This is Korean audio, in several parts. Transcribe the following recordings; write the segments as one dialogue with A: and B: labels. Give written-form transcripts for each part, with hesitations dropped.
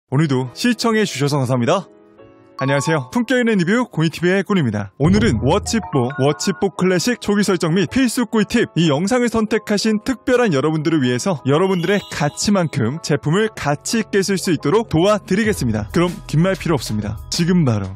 A: 오늘도 시청해주셔서 감사합니다. 안녕하세요. 품격있는 리뷰 고이TV의 꾼입니다. 오늘은 워치4 클래식 초기 설정 및 필수 꿀팁, 이 영상을 선택하신 특별한 여러분들을 위해서 여러분들의 가치만큼 제품을 가치 있게 쓸 수 있도록 도와드리겠습니다. 그럼 긴 말 필요 없습니다. 지금 바로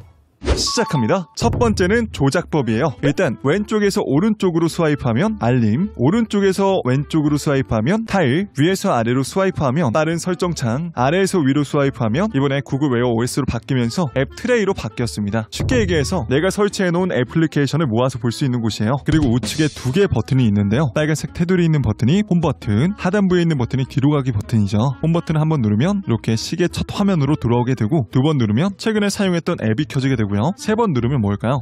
A: 시작합니다. 첫 번째는 조작법이에요. 일단 왼쪽에서 오른쪽으로 스와이프하면 알림, 오른쪽에서 왼쪽으로 스와이프하면 타일, 위에서 아래로 스와이프하면 다른 설정창, 아래에서 위로 스와이프하면 이번에 구글 웨어 OS로 바뀌면서 앱 트레이로 바뀌었습니다. 쉽게 얘기해서 내가 설치해놓은 애플리케이션을 모아서 볼 수 있는 곳이에요. 그리고 우측에 두 개의 버튼이 있는데요. 빨간색 테두리 있는 버튼이 홈 버튼, 하단부에 있는 버튼이 뒤로 가기 버튼이죠. 홈 버튼을 한번 누르면 이렇게 시계 첫 화면으로 들어오게 되고, 두 번 누르면 최근에 사용했던 앱이 켜지게 되고, 세 번 누르면 뭘까요?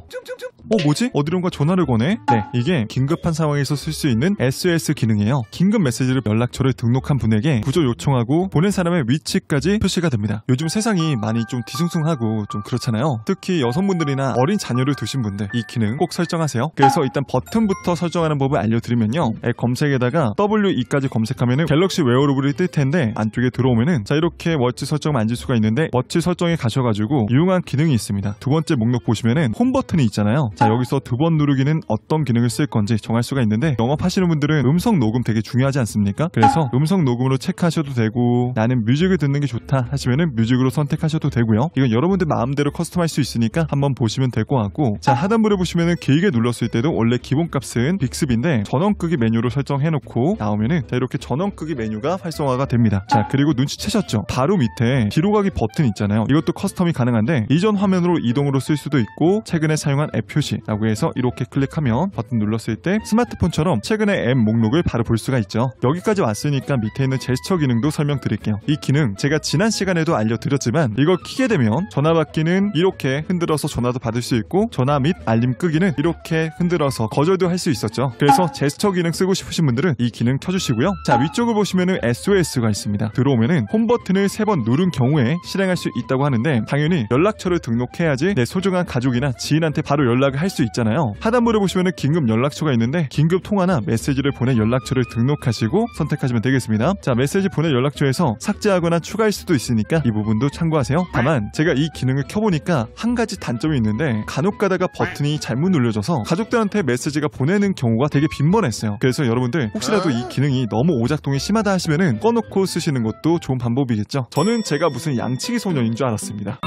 A: 뭐지? 어디론가 전화를 거네? 네, 이게 긴급한 상황에서 쓸 수 있는 SOS 기능이에요. 긴급 메시지를 연락처를 등록한 분에게 구조 요청하고 보낸 사람의 위치까지 표시가 됩니다. 요즘 세상이 많이 좀 뒤숭숭하고 좀 그렇잖아요. 특히 여성분들이나 어린 자녀를 두신 분들, 이 기능 꼭 설정하세요. 그래서 일단 버튼부터 설정하는 법을 알려드리면요, 앱 검색에다가 WE까지 검색하면은 갤럭시 웨어러블이 뜰 텐데, 안쪽에 들어오면은 자, 이렇게 워치 설정 만질 수가 있는데, 워치 설정에 가셔가지고 유용한 기능이 있습니다. 두 번째 목록 보시면은 홈 버튼이 있잖아요. 자, 여기서 두 번 누르기는 어떤 기능을 쓸 건지 정할 수가 있는데, 영업하시는 분들은 음성 녹음 되게 중요하지 않습니까? 그래서 음성 녹음으로 체크하셔도 되고, 나는 뮤직을 듣는 게 좋다 하시면은 뮤직으로 선택하셔도 되고요. 이건 여러분들 마음대로 커스텀할 수 있으니까 한번 보시면 될 것 같고, 자, 하단부를 보시면은 길게 눌렀을 때도 원래 기본값은 빅스비인데 전원 끄기 메뉴로 설정해놓고 나오면은 자, 이렇게 전원 끄기 메뉴가 활성화가 됩니다. 자, 그리고 눈치채셨죠? 바로 밑에 뒤로 가기 버튼 있잖아요. 이것도 커스텀이 가능한데, 이전 화면으로 이동으로 쓸 수도 있고, 최근에 사용한 앱 표시라고 해서 이렇게 클릭하면 버튼 눌렀을 때 스마트폰처럼 최근의 앱 목록을 바로 볼 수가 있죠. 여기까지 왔으니까 밑에 있는 제스처 기능도 설명드릴게요. 이 기능 제가 지난 시간에도 알려드렸지만, 이거 키게 되면 전화 받기는 이렇게 흔들어서 전화도 받을 수 있고, 전화 및 알림 끄기는 이렇게 흔들어서 거절도 할 수 있었죠. 그래서 제스처 기능 쓰고 싶으신 분들은 이 기능 켜주시고요. 자, 위쪽을 보시면은 SOS가 있습니다. 들어오면은 홈 버튼을 3번 누른 경우에 실행할 수 있다고 하는데, 당연히 연락처를 등록해야지 내 소중한 가족이나 지인한테 바로 연락을 할 수 있잖아요. 하단부를 보시면은 긴급 연락처가 있는데, 긴급 통화나 메시지를 보낼 연락처를 등록하시고 선택하시면 되겠습니다. 자, 메시지 보낼 연락처에서 삭제하거나 추가할 수도 있으니까 이 부분도 참고하세요. 다만 제가 이 기능을 켜보니까 한 가지 단점이 있는데, 간혹 가다가 버튼이 잘못 눌려져서 가족들한테 메시지가 보내는 경우가 되게 빈번했어요. 그래서 여러분들 혹시라도 이 기능이 너무 오작동이 심하다 하시면은 꺼놓고 쓰시는 것도 좋은 방법이겠죠. 저는 제가 무슨 양치기 소년인 줄 알았습니다.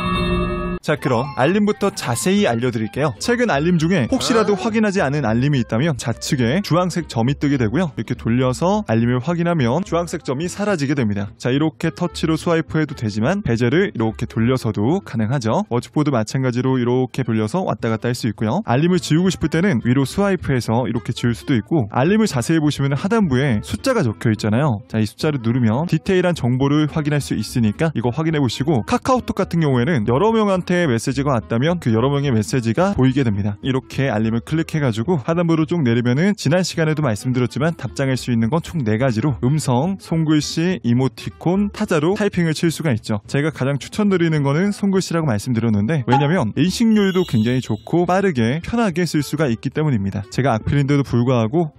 A: 자, 그럼 알림부터 자세히 알려드릴게요. 최근 알림 중에 혹시라도 확인하지 않은 알림이 있다면 좌측에 주황색 점이 뜨게 되고요. 이렇게 돌려서 알림을 확인하면 주황색 점이 사라지게 됩니다. 자, 이렇게 터치로 스와이프해도 되지만 베젤을 이렇게 돌려서도 가능하죠. 워치포드 마찬가지로 이렇게 돌려서 왔다 갔다 할 수 있고요. 알림을 지우고 싶을 때는 위로 스와이프해서 이렇게 지울 수도 있고, 알림을 자세히 보시면 하단부에 숫자가 적혀 있잖아요. 자, 이 숫자를 누르면 디테일한 정보를 확인할 수 있으니까 이거 확인해 보시고, 카카오톡 같은 경우에는 여러 명한테 메시지가 왔다면 그 여러 명의 메시지가 보이게 됩니다. 이렇게 알림을 클릭해가지고 하단부로 쭉 내리면은 지난 시간에도 말씀드렸지만 답장할 수 있는 건 총 4가지로 음성, 손글씨, 이모티콘, 타자로 타이핑을 칠 수가 있죠. 제가 가장 추천드리는 거는 손글씨라고 말씀드렸는데, 왜냐면 인식률도 굉장히 좋고 빠르게 편하게 쓸 수가 있기 때문입니다. 제가 악필인데도 불구하고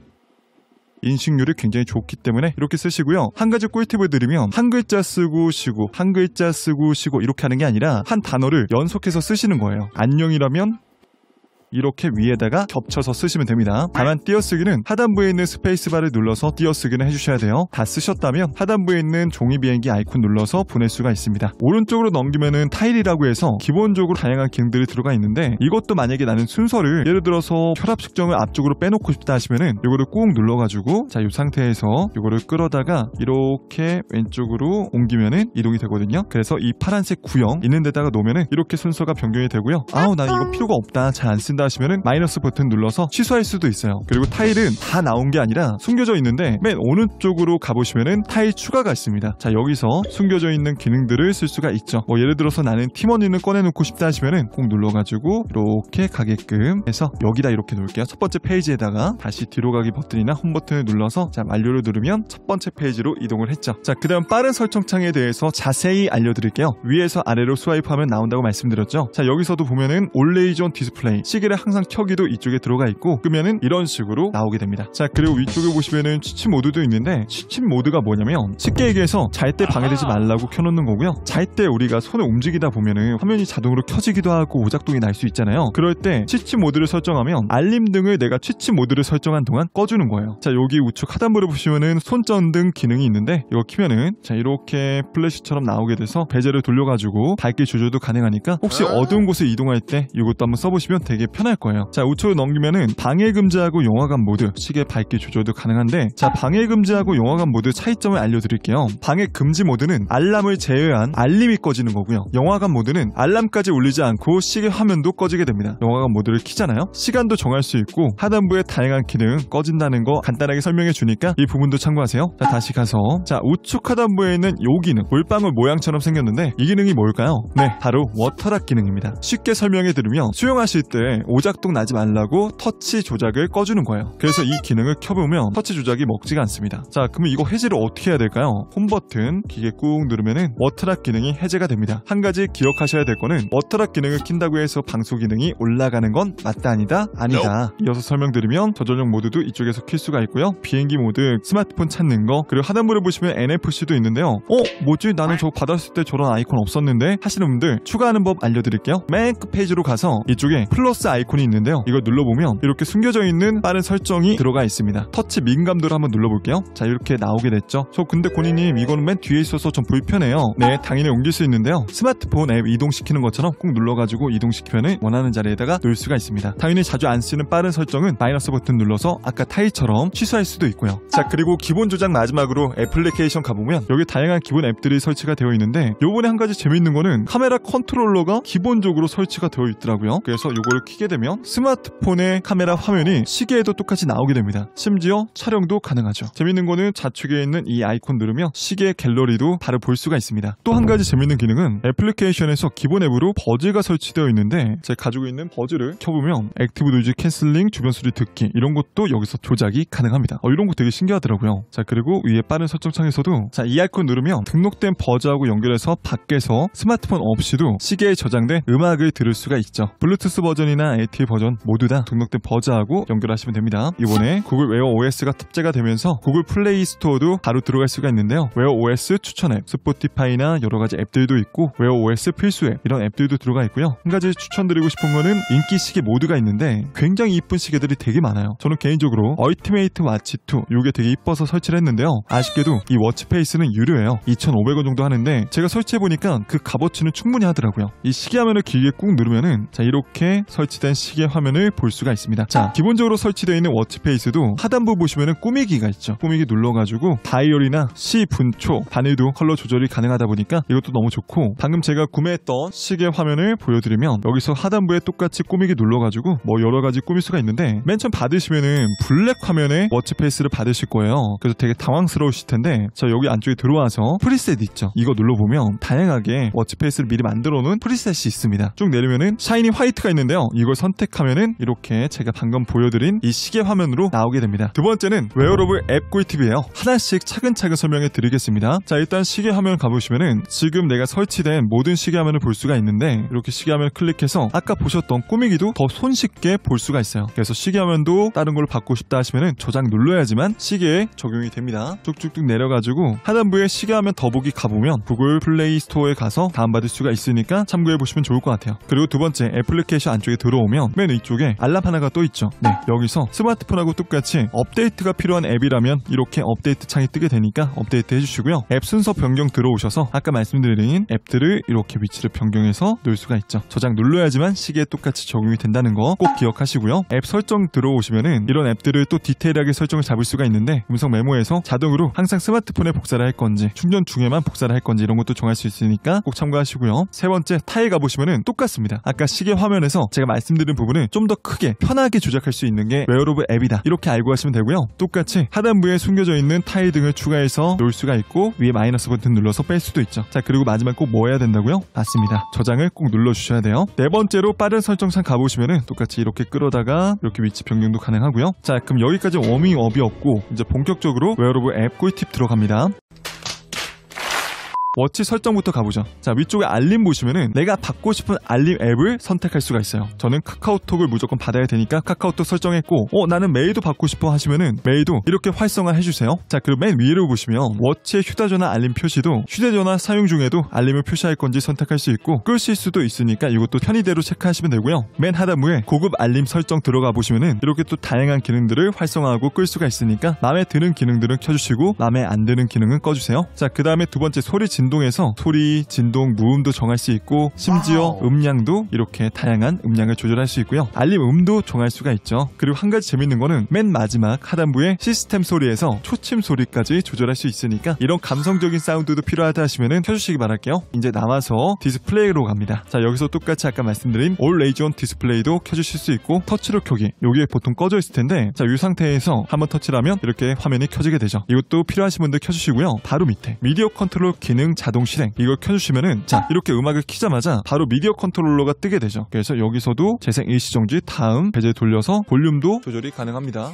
A: 인식률이 굉장히 좋기 때문에 이렇게 쓰시고요. 한 가지 꿀팁을 드리면, 한 글자 쓰고 쉬고 한 글자 쓰고 쉬고 이렇게 하는 게 아니라 한 단어를 연속해서 쓰시는 거예요. 안녕이라면 이렇게 위에다가 겹쳐서 쓰시면 됩니다. 다만 띄어쓰기는 하단부에 있는 스페이스바를 눌러서 띄어쓰기는 해주셔야 돼요. 다 쓰셨다면 하단부에 있는 종이 비행기 아이콘 눌러서 보낼 수가 있습니다. 오른쪽으로 넘기면은 타일이라고 해서 기본적으로 다양한 기능들이 들어가 있는데, 이것도 만약에 나는 순서를 예를 들어서 혈압 측정을 앞쪽으로 빼놓고 싶다 하시면은 이거를 꾹 눌러가지고, 자, 이 상태에서 이거를 끌어다가 이렇게 왼쪽으로 옮기면은 이동이 되거든요. 그래서 이 파란색 구형 있는 데다가 놓으면은 이렇게 순서가 변경이 되고요. 아우, 난 이거 필요가 없다, 잘 안 쓴다 하시면은 마이너스 버튼 눌러서 취소할 수도 있어요. 그리고 타일은 다 나온 게 아니라 숨겨져 있는데, 맨 오른쪽으로 가보시면은 타일 추가가 있습니다. 자, 여기서 숨겨져 있는 기능들을 쓸 수가 있죠. 뭐 예를 들어서 나는 팀원인을 꺼내놓고 싶다 하시면은 꼭 눌러가지고 이렇게 가게끔 해서 여기다 이렇게 놓을게요. 첫 번째 페이지에다가 다시 뒤로 가기 버튼이나 홈 버튼을 눌러서, 자, 완료를 누르면 첫 번째 페이지로 이동을 했죠. 자, 그 다음 빠른 설정창에 대해서 자세히 알려드릴게요. 위에서 아래로 스와이프하면 나온다고 말씀드렸죠. 자, 여기서도 보면은 올레이존 디스플레이, 시계를 특별히 항상 켜기도 이쪽에 들어가 있고 끄면은 이런 식으로 나오게 됩니다. 자, 그리고 위쪽에 보시면은 취침 모드도 있는데 취침 모드가 뭐냐면 쉽게 얘기해서 잘 때 방해되지 말라고 켜놓는 거고요. 잘 때 우리가 손을 움직이다 보면은 화면이 자동으로 켜지기도 하고 오작동이 날 수 있잖아요. 그럴 때 취침 모드를 설정하면 알림 등을 내가 취침 모드를 설정한 동안 꺼주는 거예요. 자, 여기 우측 하단부를 보시면은 손전등 기능이 있는데 이거 키면은 자 이렇게 플래시처럼 나오게 돼서 베젤을 돌려가지고 밝기 조절도 가능하니까 혹시 어두운 곳에 이동할 때 이것도 한번 써보시면 되게 편할 거예요. 자, 우측으로 넘기면은 방해 금지하고 영화관 모드, 시계 밝기 조절도 가능한데 자, 방해 금지하고 영화관 모드 차이점을 알려드릴게요. 방해 금지 모드는 알람을 제외한 알림이 꺼지는 거고요. 영화관 모드는 알람까지 울리지 않고 시계 화면도 꺼지게 됩니다. 영화관 모드를 키잖아요. 시간도 정할 수 있고 하단부에 다양한 기능 꺼진다는 거 간단하게 설명해 주니까 이 부분도 참고하세요. 자, 다시 가서 자, 우측 하단부에 있는 요 기능, 물방울 모양처럼 생겼는데 이 기능이 뭘까요? 네, 바로 워터락 기능입니다. 쉽게 설명해 드리면 수영하실 때 오작동 나지 말라고 터치 조작을 꺼주는 거예요. 그래서 이 기능을 켜보면 터치 조작이 먹지가 않습니다. 자, 그러면 이거 해제를 어떻게 해야 될까요? 홈 버튼 기계 꾹 누르면은 워터락 기능이 해제가 됩니다. 한 가지 기억하셔야 될 거는 워터락 기능을 킨다고 해서 방수 기능이 올라가는 건 맞다 아니다? 아니다. 이어서 설명드리면 저전용 모드도 이쪽에서 킬 수가 있고요. 비행기 모드, 스마트폰 찾는 거, 그리고 하단부를 보시면 NFC도 있는데요. 뭐지? 나는 저거 받았을 때 저런 아이콘 없었는데 하시는 분들 추가하는 법 알려드릴게요. 맨 끝 페이지로 가서 이쪽에 플러스 아이콘이 있는데요. 이걸 눌러보면 이렇게 숨겨져 있는 빠른 설정이 들어가 있습니다. 터치 민감도를 한번 눌러볼게요. 자, 이렇게 나오게 됐죠. 저 근데 고니님 이거는 맨 뒤에 있어서 좀 불편해요. 네, 당연히 옮길 수 있는데요. 스마트폰 앱 이동시키는 것처럼 꼭 눌러가지고 이동시키면 원하는 자리에다가 놓을 수가 있습니다. 당연히 자주 안 쓰는 빠른 설정은 마이너스 버튼 눌러서 아까 타이처럼 취소할 수도 있고요. 자, 그리고 기본 조작 마지막으로 애플리케이션 가보면 여기 다양한 기본 앱들이 설치가 되어 있는데 요번에 한 가지 재밌는 거는 카메라 컨트롤러가 기본적으로 설치가 되어 있더라고요. 그래서 요거를 켜게 되면 스마트폰의 카메라 화면이 시계에도 똑같이 나오게 됩니다. 심지어 촬영도 가능하죠. 재밌는 거는 좌측에 있는 이 아이콘 누르면 시계 갤러리도 바로 볼 수가 있습니다. 또 한 가지 재밌는 기능은 애플리케이션에서 기본 앱으로 버즈가 설치되어 있는데 제가 가지고 있는 버즈를 켜보면 액티브 노이즈 캔슬링, 주변 소리 듣기 이런 것도 여기서 조작이 가능합니다. 이런 거 되게 신기하더라고요. 자, 그리고 위에 빠른 설정 창에서도 자, 이 아이콘 누르면 등록된 버즈하고 연결해서 밖에서 스마트폰 없이도 시계에 저장된 음악을 들을 수가 있죠. 블루투스 버전이나 LTE 버전 모두 다 등록된 버즈하고 연결하시면 됩니다. 이번에 구글 웨어 OS가 탑재가 되면서 구글 플레이 스토어도 바로 들어갈 수가 있는데요. 웨어 OS 추천 앱, 스포티파이나 여러 가지 앱들도 있고 웨어 OS 필수 앱 이런 앱들도 들어가 있고요. 한 가지 추천드리고 싶은 거는 인기 시계 모드가 있는데 굉장히 이쁜 시계들이 되게 많아요. 저는 개인적으로 얼티메이트 와치 2 이게 되게 이뻐서 설치를 했는데요. 아쉽게도 이 워치페이스는 유료예요. 2,500원 정도 하는데 제가 설치해보니까 그 값어치는 충분히 하더라고요. 이 시계 화면을 길게 꾹 누르면은 자, 이렇게 설치된 시계 화면을 볼 수가 있습니다. 자, 기본적으로 설치되어 있는 워치페이스도 하단부 보시면은 꾸미기가 있죠. 꾸미기 눌러가지고 다이얼이나 시, 분초, 바늘도 컬러 조절이 가능하다 보니까 이것도 너무 좋고 방금 제가 구매했던 시계 화면을 보여드리면 여기서 하단부에 똑같이 꾸미기 눌러가지고 뭐 여러가지 꾸밀 수가 있는데 맨 처음 받으시면은 블랙 화면에 워치페이스를 받으실 거예요. 그래서 되게 당황스러우실 텐데 자, 여기 안쪽에 들어와서 프리셋 있죠. 이거 눌러보면 다양하게 워치페이스를 미리 만들어 놓은 프리셋이 있습니다. 쭉 내리면은 샤이니 화이트가 있는데요. 이걸 선택하면은 이렇게 제가 방금 보여드린 이 시계 화면으로 나오게 됩니다. 두 번째는 웨어러블 앱 꿀팁이에요. 하나씩 차근차근 설명해 드리겠습니다. 자, 일단 시계 화면 가보시면은 지금 내가 설치된 모든 시계 화면을 볼 수가 있는데 이렇게 시계 화면을 클릭해서 아까 보셨던 꾸미기도 더 손쉽게 볼 수가 있어요. 그래서 시계 화면도 다른 걸로 받고 싶다 하시면은 저장 눌러야지만 시계에 적용이 됩니다. 쭉쭉쭉 내려가지고 하단부에 시계 화면 더보기 가보면 구글 플레이 스토어에 가서 다운받을 수가 있으니까 참고해 보시면 좋을 것 같아요. 그리고 두 번째 애플리케이션 안쪽에 들어오면 맨 위쪽에 알람 하나가 또 있죠. 네, 여기서 스마트폰하고 똑같이 업데이트가 필요한 앱이라면 이렇게 업데이트 창이 뜨게 되니까 업데이트 해주시고요. 앱 순서 변경 들어오셔서 아까 말씀드린 앱들을 이렇게 위치를 변경해서 놓을 수가 있죠. 저장 눌러야지만 시계에 똑같이 적용이 된다는 거 꼭 기억하시고요. 앱 설정 들어오시면은 이런 앱들을 또 디테일하게 설정을 잡을 수가 있는데 음성 메모에서 자동으로 항상 스마트폰에 복사를 할 건지 충전 중에만 복사를 할 건지 이런 것도 정할 수 있으니까 꼭 참고하시고요. 세 번째 타일 가보시면은 똑같습니다. 아까 시계 화면에서 제가 말씀드린 부분을 좀 더 크게 편하게 조작할 수 있는 게 웨어러블 앱이다 이렇게 알고 가시면 되고요. 똑같이 하단부에 숨겨져 있는 타일 등을 추가해서 놓을 수가 있고 위에 마이너스 버튼 눌러서 뺄 수도 있죠. 자, 그리고 마지막 꼭 뭐 해야 된다고요? 맞습니다. 저장을 꼭 눌러주셔야 돼요. 네 번째로 빠른 설정창 가보시면은 똑같이 이렇게 끌어다가 이렇게 위치 변경도 가능하고요. 자, 그럼 여기까지 워밍업이 없고 이제 본격적으로 웨어러블 앱 꿀팁 들어갑니다. 워치 설정부터 가보죠. 자, 위쪽에 알림 보시면은 내가 받고 싶은 알림 앱을 선택할 수가 있어요. 저는 카카오톡을 무조건 받아야 되니까 카카오톡 설정했고, 나는 메일도 받고 싶어 하시면은 메일도 이렇게 활성화 해주세요. 자, 그리고 맨 위로 보시면 워치의 휴대전화 알림 표시도 휴대전화 사용 중에도 알림을 표시할 건지 선택할 수 있고 끄실 수도 있으니까 이것도 편의대로 체크하시면 되고요. 맨 하단부에 고급 알림 설정 들어가 보시면은 이렇게 또 다양한 기능들을 활성화하고 끌 수가 있으니까 마음에 드는 기능들은 켜주시고 마음에 안 드는 기능은 꺼주세요. 자, 그 다음에 두 번째 소리 진동에서 소리, 진동, 무음도 정할 수 있고 심지어 음량도 이렇게 다양한 음량을 조절할 수 있고요. 알림 음도 정할 수가 있죠. 그리고 한 가지 재밌는 거는 맨 마지막 하단부에 시스템 소리에서 초침 소리까지 조절할 수 있으니까 이런 감성적인 사운드도 필요하다 하시면은 켜주시기 바랄게요. 이제 나와서 디스플레이로 갑니다. 자, 여기서 똑같이 아까 말씀드린 올 레이전 디스플레이도 켜주실 수 있고 터치로 켜기, 요게 보통 꺼져 있을 텐데, 자, 이 상태에서 한번 터치를 하면 이렇게 화면이 켜지게 되죠. 이것도 필요하신 분들 켜주시고요. 바로 밑에 미디어 컨트롤 기능 자동 실행, 이걸 켜주시면은 자, 이렇게 음악을 키자마자 바로 미디어 컨트롤러가 뜨게 되죠. 그래서 여기서도 재생 일시정지, 다음 배제 돌려서 볼륨도 조절이 가능합니다.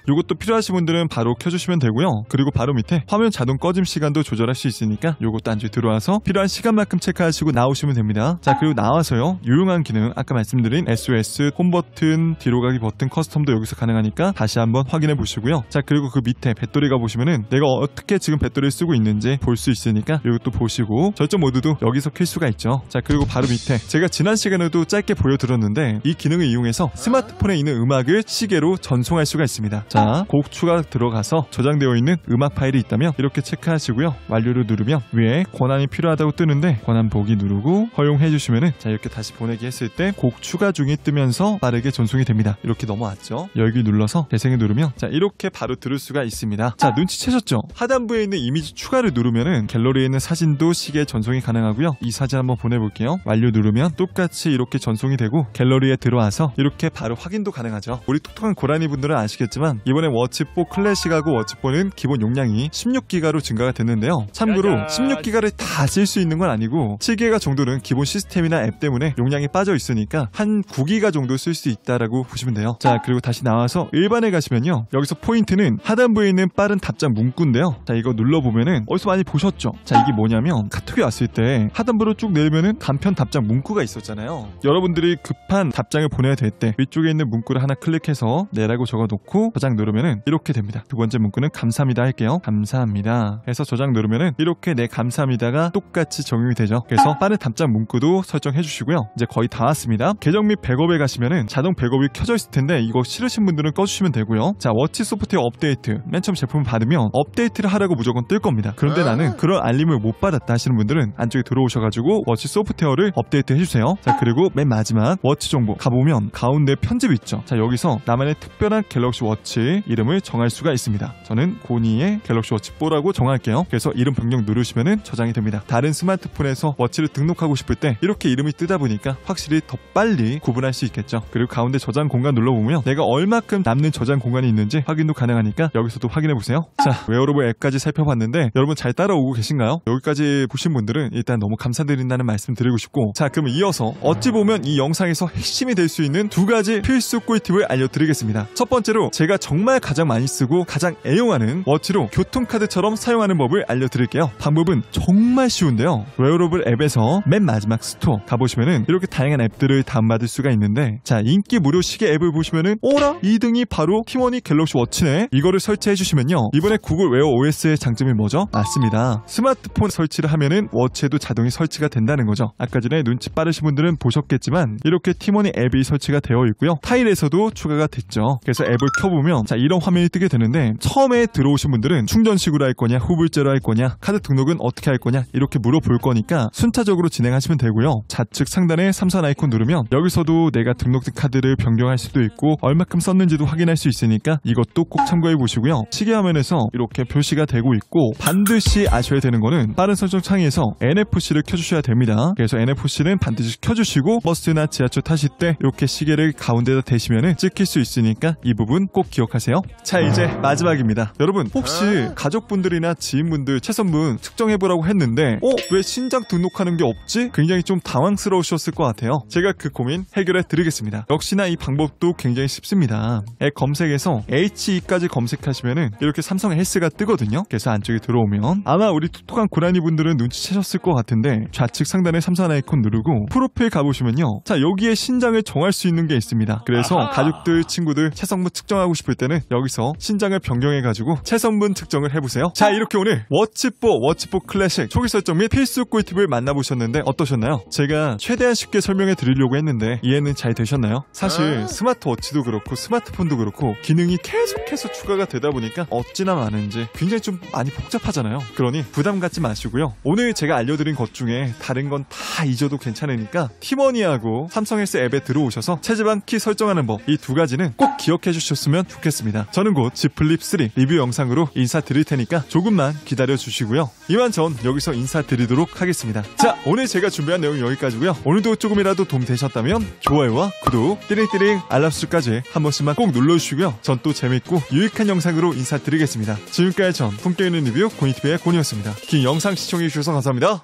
A: 요것도 필요하신 분들은 바로 켜주시면 되고요. 그리고 바로 밑에 화면 자동 꺼짐 시간도 조절할 수 있으니까 요것도 안쪽에 들어와서 필요한 시간만큼 체크하시고 나오시면 됩니다. 자, 그리고 나와서요, 유용한 기능 아까 말씀드린 SOS, 홈 버튼, 뒤로 가기 버튼 커스텀도 여기서 가능하니까 다시 한번 확인해 보시고요. 자, 그리고 그 밑에 배터리가 보시면은 내가 어떻게 지금 배터리를 쓰고 있는지 볼 수 있으니까 요것도 보시고 절전 모드도 여기서 켤 수가 있죠. 자, 그리고 바로 밑에 제가 지난 시간에도 짧게 보여드렸는데 이 기능을 이용해서 스마트폰에 있는 음악을 시계로 전송할 수가 있습니다. 자, 곡 추가 들어가서 저장되어 있는 음악 파일이 있다면 이렇게 체크하시고요. 완료를 누르면 위에 권한이 필요하다고 뜨는데 권한 보기 누르고 허용해 주시면은 자, 이렇게 다시 보내기 했을 때 곡 추가 중이 뜨면서 빠르게 전송이 됩니다. 이렇게 넘어왔죠. 여기 눌러서 재생을 누르면 자, 이렇게 바로 들을 수가 있습니다. 자, 눈치채셨죠? 하단부에 있는 이미지 추가를 누르면은 갤러리에 있는 사진도 시계에 전송이 가능하고요. 이 사진 한번 보내볼게요. 완료 누르면 똑같이 이렇게 전송이 되고 갤러리에 들어와서 이렇게 바로 확인도 가능하죠. 우리 톡톡한 고라니 분들은 아시겠지만 이번에 워치4 클래식하고 워치4는 기본 용량이 16기가로 증가가 됐는데요. 참고로 16기가를 다 쓸 수 있는 건 아니고 7기가 정도는 기본 시스템이나 앱 때문에 용량이 빠져 있으니까 한 9기가 정도 쓸 수 있다라고 보시면 돼요. 자, 그리고 다시 나와서 일반에 가시면요, 여기서 포인트는 하단부에 있는 빠른 답장 문구인데요. 자, 이거 눌러보면은 어디서 많이 보셨죠? 자, 이게 뭐냐면 카톡이 왔을 때 하단부로 쭉 내리면은 간편 답장 문구가 있었잖아요. 여러분들이 급한 답장을 보내야 될 때 위쪽에 있는 문구를 하나 클릭해서 내라고 적어놓고 저장 누르면은 이렇게 됩니다. 두 번째 문구는 감사합니다 할게요. 감사합니다 해서 저장 누르면은 이렇게 네 감사합니다가 똑같이 적용이 되죠. 그래서 빠른 답장 문구도 설정해 주시고요. 이제 거의 다 왔습니다. 계정 및 백업에 가시면은 자동 백업이 켜져 있을 텐데 이거 싫으신 분들은 꺼주시면 되고요. 자, 워치 소프트웨어 업데이트, 맨 처음 제품을 받으면 업데이트를 하라고 무조건 뜰 겁니다. 그런데 나는 그런 알림을 못 받았다 하시는 분들은 안쪽에 들어오셔가지고 워치 소프트웨어를 업데이트 해주세요. 자, 그리고 맨 마지막 워치 정보 가보면 가운데 편집 있죠. 자, 여기서 나만의 특별한 갤럭시 워치 이름을 정할 수가 있습니다. 저는 고니의 갤럭시 워치 4라고 정할게요. 그래서 이름 변경 누르시면은 저장이 됩니다. 다른 스마트폰에서 워치를 등록하고 싶을 때 이렇게 이름이 뜨다 보니까 확실히 더 빨리 구분할 수 있겠죠. 그리고 가운데 저장 공간 눌러보면 내가 얼마큼 남는 저장 공간이 있는지 확인도 가능하니까 여기서도 확인해보세요. 자, 웨어러블 앱까지 살펴봤는데 여러분 잘 따라오고 계신가요? 여기까지 보신 분들은 일단 너무 감사드린다는 말씀 드리고 싶고, 자, 그러면 이어서 어찌 보면 이 영상에서 핵심이 될 수 있는 두 가지 필수 꿀팁을 알려드리겠습니다. 첫 번째로 제가 정말 가장 많이 쓰고 가장 애용하는 워치로 교통카드처럼 사용하는 법을 알려드릴게요. 방법은 정말 쉬운데요. 웨어러블 앱에서 맨 마지막 스토어 가보시면은 이렇게 다양한 앱들을 다운받을 수가 있는데, 자, 인기 무료 시계 앱을 보시면은 오라 2등이 바로 T1이 갤럭시 워치네. 이거를 설치해 주시면요, 이번에 구글 웨어 OS의 장점이 뭐죠? 맞습니다. 스마트폰 설치를 하면은 워치에도 자동이 설치가 된다는 거죠. 아까 전에 눈치 빠르신 분들은 보셨겠지만 이렇게 T1이 앱이 설치가 되어 있고요. 타일에서도 추가가 됐죠. 그래서 앱을 켜보면 자, 이런 화면이 뜨게 되는데 처음에 들어오신 분들은 충전식으로 할 거냐, 후불제로 할 거냐, 카드 등록은 어떻게 할 거냐 이렇게 물어볼 거니까 순차적으로 진행하시면 되고요. 좌측 상단에 삼선 아이콘 누르면 여기서도 내가 등록된 카드를 변경할 수도 있고 얼마큼 썼는지도 확인할 수 있으니까 이것도 꼭 참고해 보시고요. 시계 화면에서 이렇게 표시가 되고 있고, 반드시 아셔야 되는 거는 빠른 설정 창에서 NFC를 켜주셔야 됩니다. 그래서 NFC는 반드시 켜주시고 버스나 지하철 타실 때 이렇게 시계를 가운데다 대시면 찍힐 수 있으니까 이 부분 꼭 기억해 기억하세요. 자, 이제 마지막입니다. 여러분, 혹시 가족분들이나 지인분들 최선분 측정해보라고 했는데 왜 신장 등록하는 게 없지? 굉장히 좀 당황스러우셨을 것 같아요. 제가 그 고민 해결해 드리겠습니다. 역시나 이 방법도 굉장히 쉽습니다. 앱 검색에서 HE까지 검색하시면은 이렇게 삼성 헬스가 뜨거든요. 그래서 안쪽에 들어오면 아마 우리 톡톡한 고라니 분들은 눈치채셨을 것 같은데 좌측 상단에 삼성 아이콘 누르고 프로필 가보시면요. 자, 여기에 신장을 정할 수 있는 게 있습니다. 그래서 가족들, 친구들 체성분 측정하고 싶을 때는 여기서 신장을 변경해가지고 체성분 측정을 해보세요. 자, 이렇게 오늘 워치4 클래식 초기 설정 및 필수 꿀팁을 만나보셨는데 어떠셨나요? 제가 최대한 쉽게 설명해 드리려고 했는데 이해는 잘 되셨나요? 사실 스마트워치도 그렇고 스마트폰도 그렇고 기능이 계속해서 추가가 되다 보니까 어찌나 많은지 굉장히 좀 많이 복잡하잖아요. 그러니 부담 갖지 마시고요. 오늘 제가 알려드린 것 중에 다른 건 다 잊어도 괜찮으니까 티머니하고 삼성 헬스 앱에 들어오셔서 체지방 키 설정하는 법, 이 두 가지는 꼭 기억해 주셨으면 좋겠습니다. 저는 곧 Z 플립 3 리뷰 영상으로 인사드릴 테니까 조금만 기다려 주시고요. 이만 전 여기서 인사드리도록 하겠습니다. 자, 오늘 제가 준비한 내용 여기까지고요. 오늘도 조금이라도 도움 되셨다면 좋아요와 구독, 띠링띠링 알람 수까지 한 번씩만 꼭 눌러주시고요. 전 또 재밌고 유익한 영상으로 인사드리겠습니다. 지금까지 전 품격 있는 리뷰 고니TV의 곤이었습니다. 긴 영상 시청해 주셔서 감사합니다.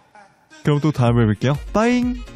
A: 그럼 또 다음에 뵐게요. 빠잉!